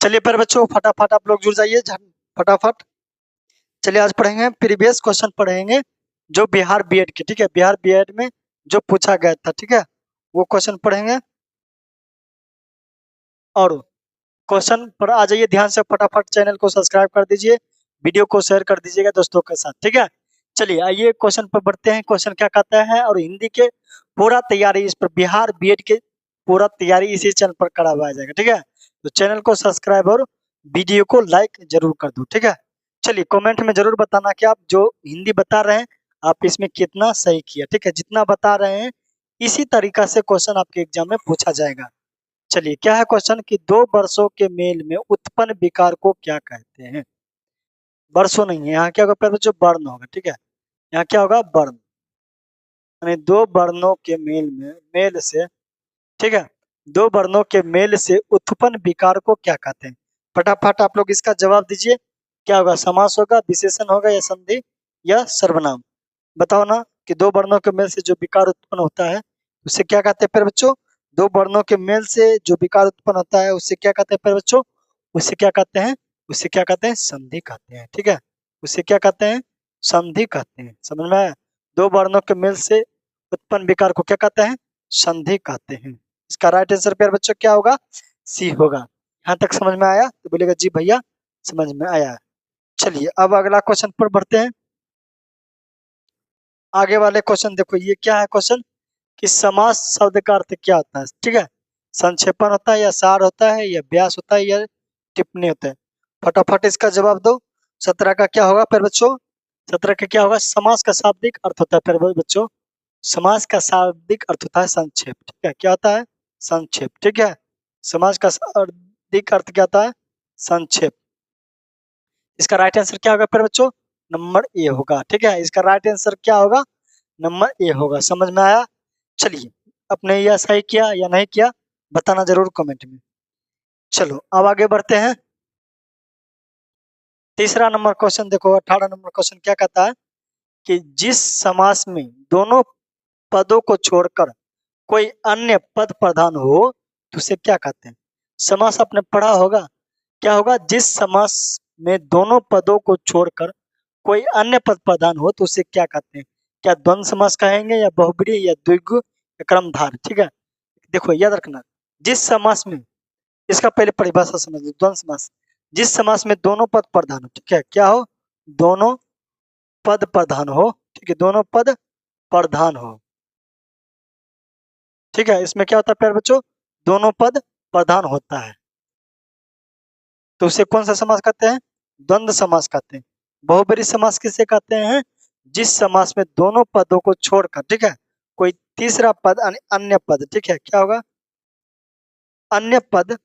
चलिए फिर बच्चों फटाफट आप लोग जुड़ जाइए फटाफट। चलिए आज पढ़ेंगे प्रीवियस क्वेश्चन पढ़ेंगे जो बिहार बीएड के, ठीक है, बिहार बीएड में जो पूछा गया था, ठीक है, वो क्वेश्चन पढ़ेंगे। और क्वेश्चन पर आ जाइए ध्यान से, फटाफट चैनल को सब्सक्राइब कर दीजिए, वीडियो को शेयर कर दीजिएगा दोस्तों के साथ, ठीक है। चलिए आइए क्वेश्चन पर बढ़ते हैं। क्वेश्चन क्या कहता है, और हिंदी के पूरा तैयारी इस पर बिहार बीएड के पूरा तैयारी इसी चैनल पर करवाया जाएगा, ठीक है। तो चैनल को सब्सक्राइब और वीडियो को लाइक जरूर कर दो, ठीक है। चलिए कमेंट में जरूर बताना कि आप जो हिंदी बता रहे हैं आप इसमें कितना सही किया, ठीक है। जितना बता रहे हैं इसी तरीका से क्वेश्चन आपके एग्जाम में पूछा जाएगा। चलिए क्या है क्वेश्चन कि दो वर्षों के मेल में उत्पन्न विकार को क्या कहते हैं। वर्षों नहीं है यहाँ, क्या होगा पहले जो वर्ण होगा, ठीक है। यहाँ क्या होगा वर्ण, यानी दो वर्णों के मेल से, ठीक है, दो वर्णों के मेल से उत्पन्न विकार को क्या कहते हैं। फटाफट आप लोग इसका जवाब दीजिए। क्या होगा, समास होगा, विशेषण होगा, या संधि, या सर्वनाम। बताओ ना कि दो वर्णों के मेल से जो विकार उत्पन्न होता है उसे क्या कहते हैं फिर बच्चों। दो वर्णों के मेल से जो विकार उत्पन्न होता है उससे क्या कहते हैं फिर बच्चों, उसे क्या कहते हैं, उसे क्या कहते हैं, संधि कहते हैं, ठीक है। उसे क्या कहते हैं, संधि कहते हैं। समझ में आया। दो वर्णों के मेल से उत्पन्न विकार को क्या कहते हैं, संधि कहते हैं। इसका राइट आंसर प्यारे बच्चों क्या होगा, सी होगा। यहाँ तक समझ में आया तो बोलेगा जी भैया समझ में आया। चलिए अब अगला क्वेश्चन पर बढ़ते हैं। आगे वाले क्वेश्चन देखो, ये क्या है क्वेश्चन कि समास शब्द का अर्थ क्या होता है, ठीक है। संक्षेपण होता है, या सार होता है, या व्यास होता है, या टिप्पणी होता है। फटाफट इसका जवाब दो। 17 का क्या होगा फिर बच्चों, 17 का क्या होगा, समास का शाब्दिक अर्थ होता है फिर बच्चों। समास का शाब्दिक अर्थ होता है संक्षेप, ठीक है। क्या होता है, संक्षेप, ठीक है। समास का शाब्दिक अर्थ क्या होता है, संक्षेप। इसका राइट आंसर क्या होगा फिर बच्चों, नंबर ए होगा, ठीक है। इसका राइट आंसर क्या होगा, नंबर ए होगा। समझ में आया। चलिए अपने यह सही किया या नहीं किया बताना जरूर कमेंट में। चलो अब आगे बढ़ते हैं। तीसरा नंबर क्वेश्चन देखो, 18 नंबर क्वेश्चन क्या कहता है कि जिस समास में दोनों पदों को छोड़कर कोई अन्य पद प्रधान हो तो उसे क्या कहते हैं। समास आपने पढ़ा होगा, क्या होगा, जिस समास में दोनों पदों को छोड़कर कोई अन्य पद प्रधान हो तो उसे क्या कहते हैं। क्या द्वंद्व समास कहेंगे, या बहुब्रीहि, या द्विगु, या क्रमधार, ठीक है। देखो याद रखना, जिस समास में, इसका पहले परिभाषा समझ लो। द्वंद्व समास, जिस समास में दोनों पद प्रधान हो, ठीक है, क्या हो, दोनों पद प्रधान हो, ठीक है, दोनों पद प्रधान हो, ठीक है। इसमें क्या होता है प्यारे बच्चों, दोनों पद प्रधान होता है तो उसे कौन सा समास कहते हैं, द्वंद्व समास कहते हैं। बहुब्रीहि समास किसे कहते हैं, जिस समास में दोनों पदों को छोड़कर, ठीक है, कोई तीसरा पद अन्य पद, ठीक है, क्या होगा, अन्य पद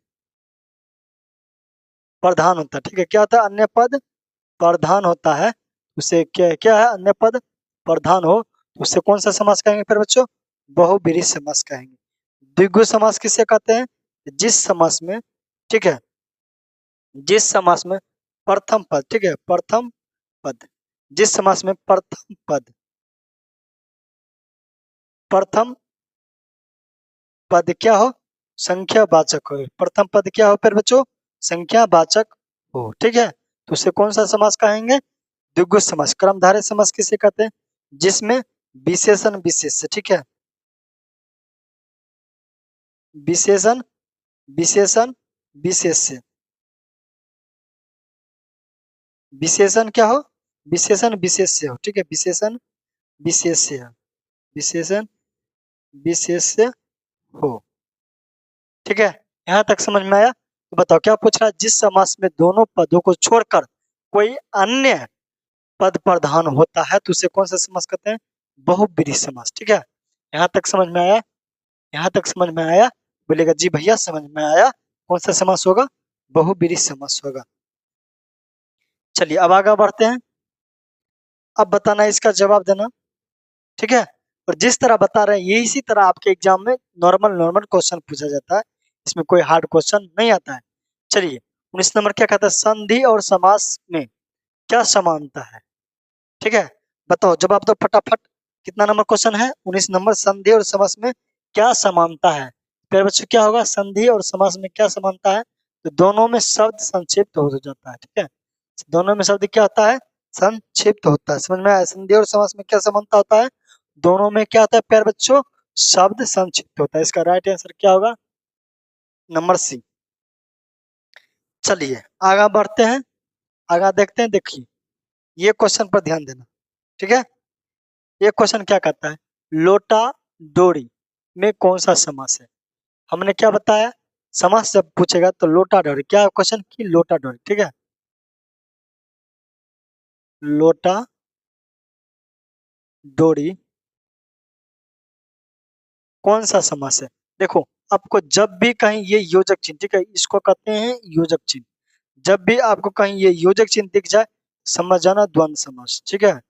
प्रधान होता है, ठीक है। क्या होता है, अन्य पद प्रधान होता है, उसे क्या क्या है, अन्य पद प्रधान हो तो उसे कौन सा समास कहेंगे फिर बच्चों, बहुब्रीहि समास कहेंगे। द्विगु समास किसे कहते हैं, जिस समास में, ठीक है, जिस समास में प्रथम पद, ठीक है, प्रथम पद, जिस समास में प्रथम पद, प्रथम पद क्या हो, संख्यावाचक हो। प्रथम पद क्या हो फिर बच्चों, संख्यावाचक हो, ठीक है। तो उसे कौन सा समास कहेंगे, द्विगु समास। क्रमधारय समास किसे कहते हैं, जिसमें विशेषण विशेष्य, ठीक है, विशेषण विशेषण विशेष्य, विशेषण क्या हो, विशेषण विशेष्य हो, ठीक है, विशेषण विशेष्य, विशेषण विशेष्य हो, ठीक है। यहाँ तक समझ में आया। तो बताओ क्या पूछ रहा है, जिस समास में दोनों पदों को छोड़कर कोई अन्य पद प्रधान होता है तो उसे कौन सा समास कहते हैं, बहुब्रीहि समास, ठीक है। यहाँ तक समझ में आया, यहाँ तक समझ में आया, बोलेगा जी भैया समझ में आया। कौन सा समास होगा, बहुब्रीहि समास होगा। चलिए अब आगे बढ़ते हैं। अब बताना, इसका जवाब देना, ठीक है। और जिस तरह बता रहे हैं ये इसी तरह आपके एग्जाम में नॉर्मल नॉर्मल क्वेश्चन पूछा जाता है, इसमें कोई हार्ड क्वेश्चन नहीं आता है। चलिए 19 नंबर क्या कहता है, संधि और समास में क्या समानता है, ठीक है। बताओ जवाब दो फटाफट। कितना नंबर क्वेश्चन है, 19 नंबर। संधि और समास में क्या समानता है, फिर बच्चों क्या होगा, संधि और समास में क्या समानता है, तो दोनों में शब्द संक्षिप्त हो जाता है, ठीक है। दोनों में शब्द क्या होता है, संक्षिप्त होता है। समझ में आया? संधि और समास में क्या समानता होता है, दोनों में क्या होता है प्यारे बच्चों, शब्द संक्षिप्त होता है। इसका राइट आंसर क्या होगा, नंबर सी। चलिए आगे बढ़ते हैं, आगे देखते हैं। देखिए ये क्वेश्चन पर ध्यान देना, ठीक है। ये क्वेश्चन क्या कहता है, लोटा डोरी में कौन सा समास है। हमने क्या बताया, समास जब पूछेगा तो लोटा डोरी, क्या क्वेश्चन की लोटा डोरी, ठीक है। लोटा डोरी कौन सा समास है। देखो आपको जब भी कहीं ये योजक चिन्ह, ठीक है, इसको कहते हैं योजक चिन्ह। जब भी आपको कहीं ये योजक चिन्ह दिख जाए समझ जाना द्वंद्व समास, ठीक है।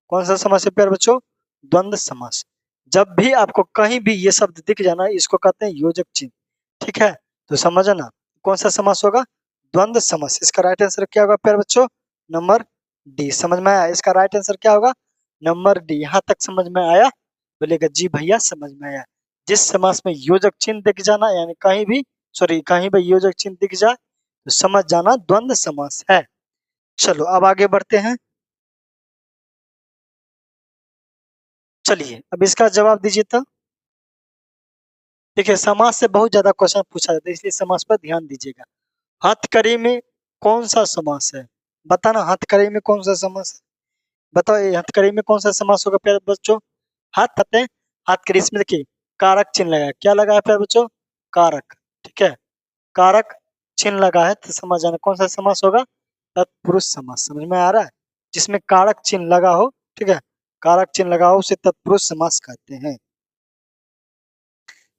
कौन सा समास है प्यारे बच्चों, द्वंद्व समास। जब भी आपको कहीं भी ये शब्द दिख जाना इसको कहते हैं योजक चिन्ह, ठीक है। तो समझ जाना कौन सा समास होगा, द्वंद्व समास। इसका राइट आंसर क्या होगा प्यारे बच्चों, नंबर डी। समझ में आया, इसका राइट आंसर क्या होगा, नंबर डी। यहाँ तक समझ में आया, बोलेगा जी भैया समझ में आया। जिस समास में योजक चिन्ह दिख जाना, यानी कहीं भी, सॉरी कहीं भी योजक चिन्ह दिख जाए तो समझ जाना द्वंद्व समास है। चलो अब आगे बढ़ते हैं। चलिए अब इसका जवाब दीजिए तो। देखिए समास से बहुत ज्यादा क्वेश्चन पूछा जाता है, इसलिए समास पर ध्यान दीजिएगा। हथकड़ी में कौन सा समास है, बताना हथकड़ी में कौन सा समास है। बताओ ये हथकड़ी में कौन सा समास होगा प्यारे बच्चों। हाथ हते, हथकड़ी, इसमें देखिए कारक चिन्ह लगा है, क्या लगा है प्यारे बच्चों, कारक, ठीक है। कारक चिन्ह लगा है तो समझ जाना कौन सा समास होगा, तत्पुरुष समास। समझ में आ रहा है, जिसमें कारक चिन्ह लगा हो, ठीक है, कारक चिन्ह लगा हो उसे तत्पुरुष समास कहते हैं।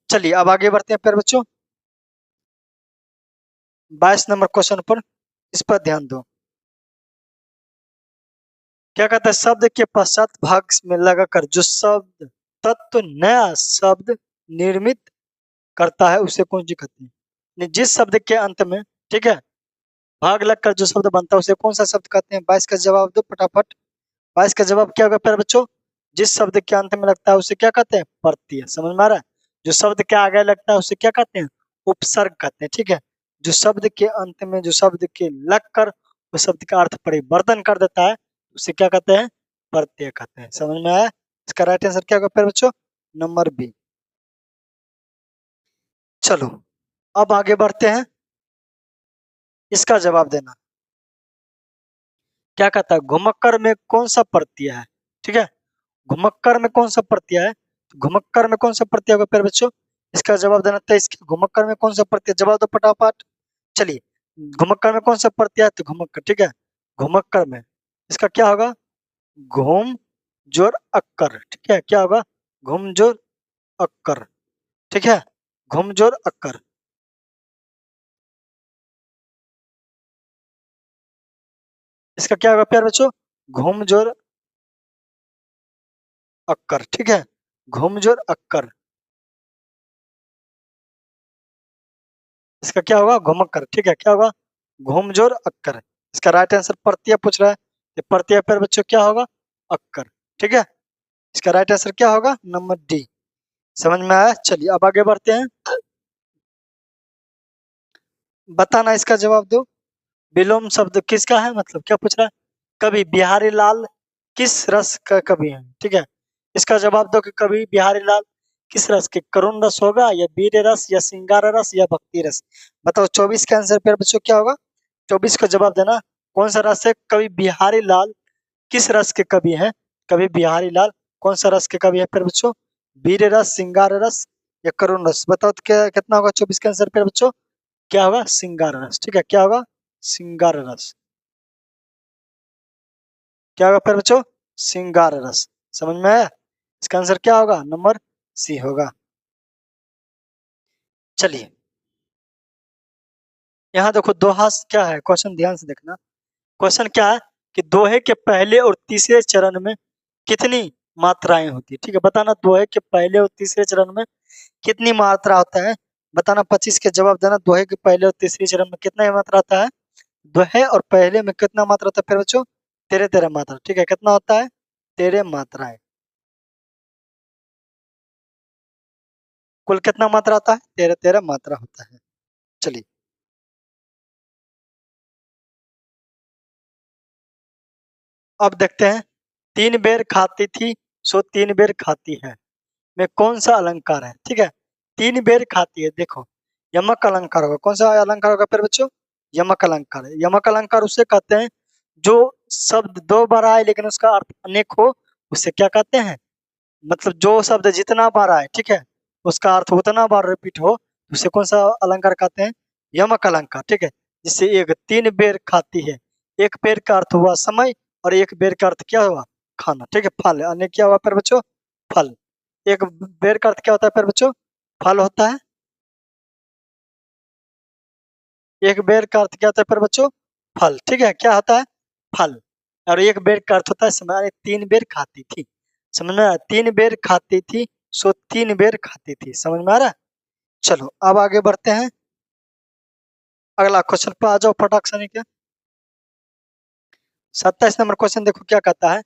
चलिए अब आगे बढ़ते हैं प्यारे बच्चों, 22 नंबर क्वेश्चन पर, इस पर ध्यान दो। क्या कहता है, शब्द के पश्चात भाग में लगाकर जो शब्द तत्व नया शब्द निर्मित करता है उसे कौन सी कहते हैं। जिस शब्द के अंत में, ठीक है, भाग लगकर जो शब्द बनता है उसे कौन सा शब्द कहते हैं। 22 का जवाब दो फटाफट। 22 का जवाब क्या होगा प्यारे बच्चों, जिस शब्द के अंत में लगता है उसे क्या कहते हैं, प्रत्यय। समझ में आ रहा है, जो शब्द के आगे लगता है उसे क्या कहते हैं, उपसर्ग कहते हैं, ठीक है। जो शब्द के अंत में जो शब्द के लग कर उस शब्द का अर्थ परिवर्तन कर देता है उसे क्या कहते हैं, प्रत्यय कहते हैं। समझ में आया, इसका राइट आंसर क्या होगा प्यारे बच्चों, नंबर बी। चलो अब आगे बढ़ते हैं, इसका जवाब देना। क्या कहता है, घुमक्कर में कौन सा प्रत्यय है, ठीक है। घुमक्कर में कौन सा प्रत्यय है, तो घुमक्कर में कौन सा प्रत्यय होगा प्यारे बच्चों, इसका जवाब देना था। इसके घुमक्कर में कौन सा प्रत्यय, जवाब दो फटाफट। चलिए घुमक्कर में कौन सा प्रत्यय है, तो घुमक्कर, ठीक है। घुमक्कर में इसका क्या होगा, घूम जोर अक्कर, ठीक है। क्या होगा, घूम जोर अक्कर, ठीक है, घूम जोर अक्कर। इसका क्या होगा प्यारे बच्चों, घूम जोर अक्कर, ठीक है, घूम जोर अक्कर। इसका क्या होगा, घुमक्कर, ठीक है। क्या होगा, घूमजोर अक्कर। इसका राइट आंसर प्रत्यय पूछ रहा है, ये प्रत्यय पर बच्चों क्या होगा, अक्कर, ठीक है। इसका राइट आंसर क्या होगा, नंबर डी। समझ में आया, चलिए अब आगे बढ़ते हैं। बताना इसका जवाब दो, विलोम शब्द किसका है, मतलब क्या पूछ रहा है, कवि बिहारी लाल किस रस का कवि है, ठीक है। इसका जवाब दो कि कवि बिहारी लाल किस रस के, करुण रस होगा या वीर रस या श्रृंगार रस या भक्ति रस। बताओ 24 के आंसर पर बच्चों क्या होगा, 24 का जवाब देना। कौन सा रस है, कवि बिहारी लाल किस रस के कवि हैं, कवि बिहारी लाल कौन सा रस के कवि है फिर बच्चों, वीर रस, श्रृंगार रस या करुण रस। बताओ तो क्या कितना होगा 24 के आंसर फिर बच्चों, क्या होगा, श्रृंगार रस, ठीक है। क्या होगा, श्रृंगार रस। क्या होगा फिर बच्चों, श्रृंगार रस। समझ में आया, इसका आंसर क्या होगा, नंबर सी होगा। चलिए यहाँ देखो दोहा क्या है, क्वेश्चन ध्यान से देखना। क्वेश्चन क्या है कि दोहे के पहले और तीसरे चरण में कितनी मात्राएं होती है, ठीक है। बताना दोहे के पहले और तीसरे चरण में कितनी मात्रा होता है। बताना 25 के जवाब देना, दोहे के पहले और तीसरे चरण में कितना मात्रा होता है, दोहे और पहले में कितना मात्रा होता है फिर बच्चों, 13 मात्रा, ठीक है। कितना होता है, 13 मात्राएं। कुल कितना मात्रा होता है, 13 मात्रा होता है। चलिए अब देखते हैं, 3 बेर खाती थी सो 3 बेर खाती है, में कौन सा अलंकार है? ठीक है, 3 बेर खाती है, देखो यमक अलंकार होगा। कौन सा अलंकार होगा फिर बच्चों? यमक अलंकार। यमक अलंकार उसे कहते हैं जो शब्द 2 बार आए लेकिन उसका अर्थ अनेक हो, उसे क्या कहते हैं? मतलब जो शब्द जितना बार आए, ठीक है, उसका अर्थ उतना बार रिपीट हो, उसे कौन सा अलंकार कहते हैं? यमक अलंकार। ठीक है, जिससे एक 3 बेर खाती है, एक बेर का अर्थ हुआ समय और एक बेर का अर्थ क्या हुआ? खाना। ठीक है, फल, अन्य क्या हुआ फिर बच्चों? फल। एक बेर का अर्थ क्या होता है फिर बच्चों? फल होता है। एक बेर का अर्थ क्या होता है फिर बच्चों? फल। ठीक है, क्या होता है? फल। और एक बेर का अर्थ होता है समय, यानी 3 बेर खाती थी। समझ में आया? 3 बेर खाती थी सो 3 बेर खाती थी। समझ में आ रहा है? चलो अब आगे बढ़ते हैं, अगला क्वेश्चन पे आ जाओ फटाक से निकल। 27 नंबर क्वेश्चन देखो क्या कहता है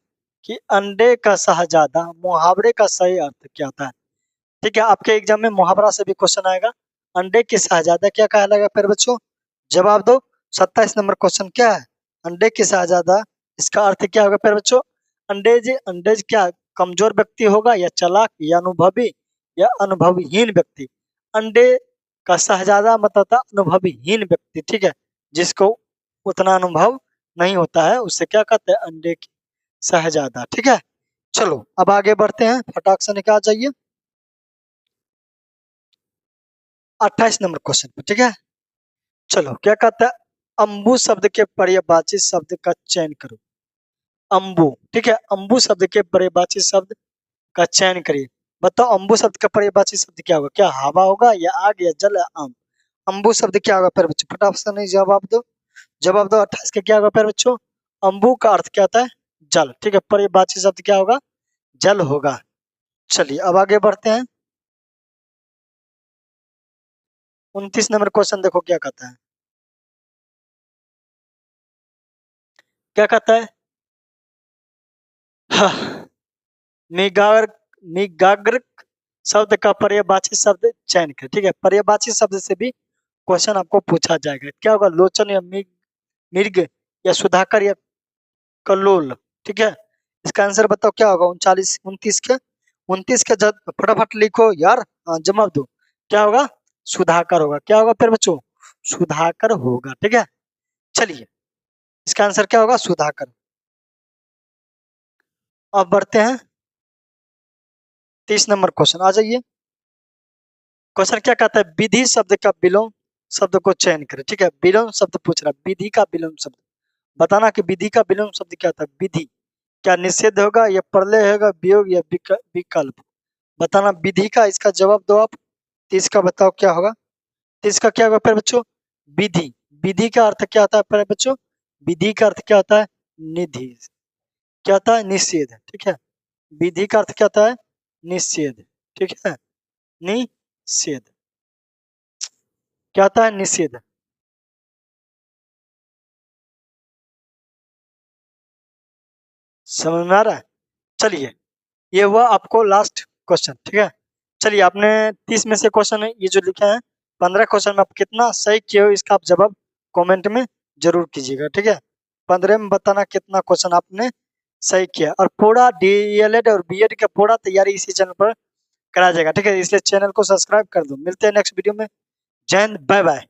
कि अंडे का शहजादा मुहावरे का सही अर्थ क्या होता है? ठीक है, आपके एग्जाम में मुहावरा से भी क्वेश्चन आएगा। अंडे के शहजादा क्या कहलाएगा फिर बच्चों? जवाब दो। 27 नंबर क्वेश्चन क्या है? अंडे के शहजादा, इसका अर्थ क्या होगा फिर बच्चों? अंडेज, अंडेज क्या कमजोर व्यक्ति होगा या चालाक या अनुभवी या अनुभवहीन व्यक्ति? अंडे का शहजादा मतलब था अनुभवहीन व्यक्ति। ठीक है, जिसको उतना अनुभव नहीं होता है, उससे क्या कहते हैं? अंडे की शहजादा। ठीक है, चलो अब आगे बढ़ते हैं, फटाक से निकाल जाइए 28 नंबर क्वेश्चन पे। ठीक है, चलो क्या कहता है? अम्बू शब्द के पर्यायवाची शब्द का चयन करो। अम्बू। ठीक है, अम्बू शब्द के पर्यायवाची शब्द का चयन करिए। बताओ अम्बू शब्द का पर्यायवाची शब्द क्या होगा? क्या हवा होगा या आग या जल या आम? अम्बू शब्द क्या होगा फिर बच्चों? फटाफट से नहीं जवाब दो। जवाब दो 28 का क्या होगा फिर बच्चों? अम्बू का अर्थ क्या होता है? जल। ठीक है, पर्यायवाची शब्द क्या होगा? जल होगा। चलिए अब आगे बढ़ते हैं, 29 नंबर क्वेश्चन देखो क्या कहता है। क्या कहता है? हाँ, मिगार मिगाग्र शब्द का पर्यायवाची शब्द चयन करें। ठीक है, पर्यायवाची शब्द से भी क्वेश्चन आपको पूछा जाएगा। क्या होगा? लोचन या मिर्ग या सुधाकर या कल्लोल। ठीक है, इसका आंसर बताओ क्या होगा? 29 के जब फटाफट लिखो यार। जवाब दो। क्या होगा? सुधाकर होगा। क्या होगा फिर बच्चों? सुधाकर होगा। ठीक है, चलिए इसका आंसर क्या होगा? सुधाकर। अब बढ़ते हैं 30 नंबर क्वेश्चन, आ जाइए। क्वेश्चन क्या कहता है? विधि शब्द का विलोम शब्द को चयन करें। ठीक है, विलोम शब्द पूछ रहा है, विधि का विलोम शब्द बताना कि विधि का विलोम शब्द क्या था? विधि क्या निषेध होगा या प्रलय होगा, वियोग या विकल्प? बताना विधि का, इसका जवाब दो आप। 30 का बताओ क्या होगा? 30 का क्या होगा फिर बच्चों? विधि। विधि का अर्थ क्या होता है फिर बच्चों? विधि का अर्थ क्या होता है? निधि। क्या होता है? निषेध। ठीक है, विधि का अर्थ क्या होता है? निषेध। ठीक है, निषेध। क्या होता है? निषेध। समझ में आ रहा है? चलिए, ये हुआ आपको लास्ट क्वेश्चन। ठीक है, चलिए आपने 30 में से क्वेश्चन ये जो लिखे हैं 15 क्वेश्चन में आप कितना सही किए हो, इसका आप जवाब कमेंट में जरूर कीजिएगा। ठीक है, 15 में बताना कितना क्वेश्चन आपने सही किया। और पूरा डीएलएड और बीएड का पूरा तैयारी इसी चैनल पर कराया जाएगा। ठीक है, इसलिए चैनल को सब्सक्राइब कर दो। मिलते हैं नेक्स्ट वीडियो में। जय हिंद, बाय बाय।